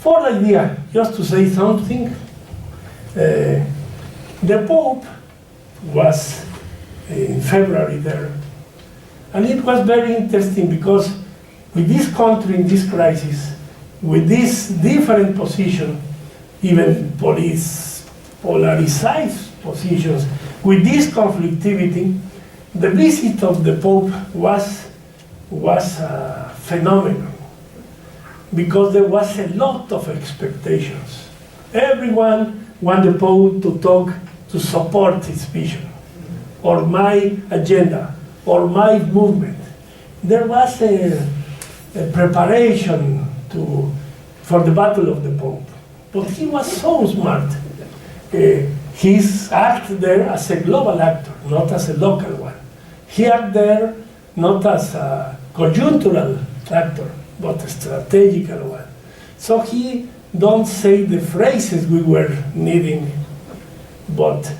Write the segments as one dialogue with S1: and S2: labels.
S1: fourth idea, just to say something, the Pope was in February there, and it was very interesting because with this country in this crisis, with this different position, even polarized positions, with this conflictivity, the visit of the Pope was phenomenal, because there was a lot of expectations. Everyone wanted the Pope to talk, to support his vision, or my agenda, or my movement. There was a preparation for the battle of the Pope. But he was so smart. He's acted there as a global actor, not as a local one. He acted there not as a conjunctural actor, but a strategical one. So he don't say the phrases we were needing, but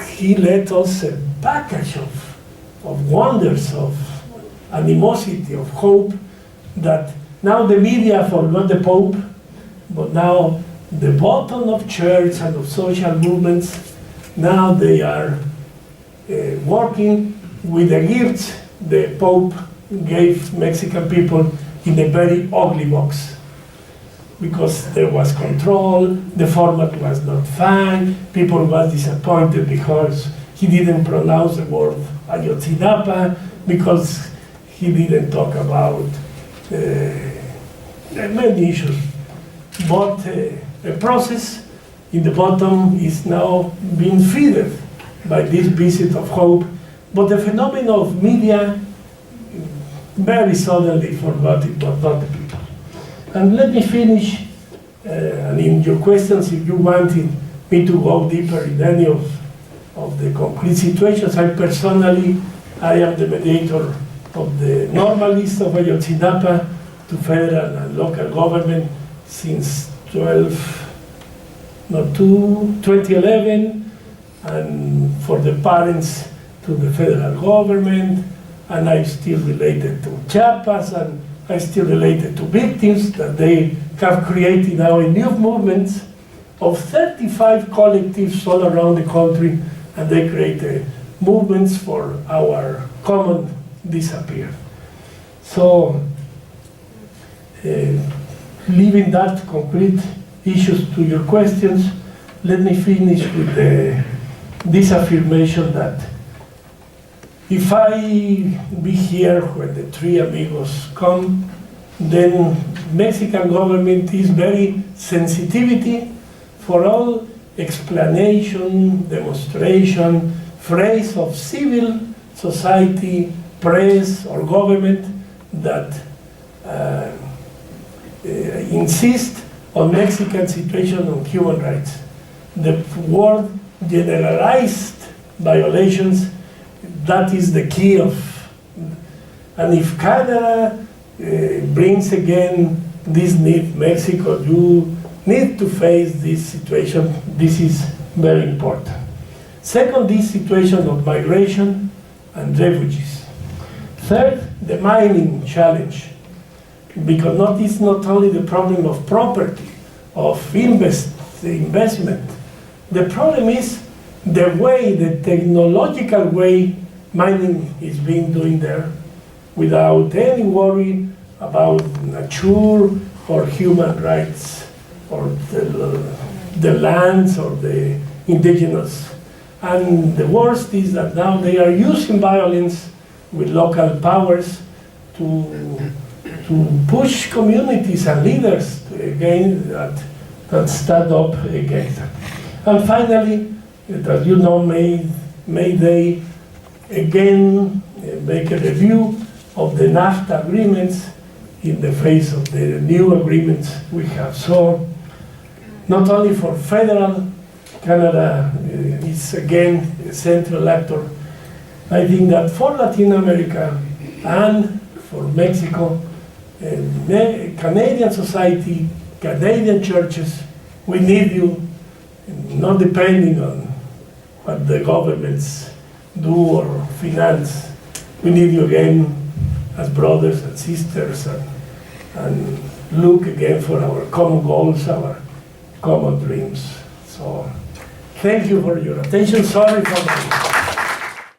S1: he let us a package of wonders, of animosity, of hope, that now the media forgot the Pope, but now the bottom of church and of social movements, now they are working with the gifts the Pope gave Mexican people in a very ugly box. Because there was control, the format was not fine, people were disappointed because he didn't pronounce the word Ayotzinapa, because he didn't talk about many issues. But a process in the bottom is now being fed by this visit of hope. But the phenomenon of media very suddenly forgot it, but not the people. And let me finish, and in your questions, if you wanted me to go deeper in any of the concrete situations, I am the mediator of the normal list of Ayotzinapa to federal and local government since 2011, and for the parents to the federal government, and I'm still related to Chiapas, and I'm still related to victims that they have created now a new movement of 35 collectives all around the country, and they create movements for our common disappear. So, leaving that concrete issues to your questions, let me finish with this affirmation that if I be here when the Three Amigos come, then Mexican government is very sensitivity for all explanation, demonstration, phrase of civil society, press, or government that insist on Mexican situation on human rights. The word generalized violations, that is the key of, and if Canada brings again this need, Mexico, you need to face this situation. This is very important. Second, this situation of migration and refugees. Third, the mining challenge, because it's not only the problem of property, of investment. The problem is the way, the technological way mining is being doing there, without any worry about nature or human rights, or the lands or the indigenous. And the worst is that now they are using violence with local powers to push communities and leaders again that stand up against them. And finally, as you know, may they again make a review of the NAFTA agreements in the face of the new agreements we have. So, not only for federal, Canada is again a central actor. I think that for Latin America and for Mexico, Canadian society, Canadian churches, we need you, not depending on what the governments do or finance. We need you again as brothers and sisters, and and look again for our common goals, our common dreams. So thank you for your attention. Sorry for the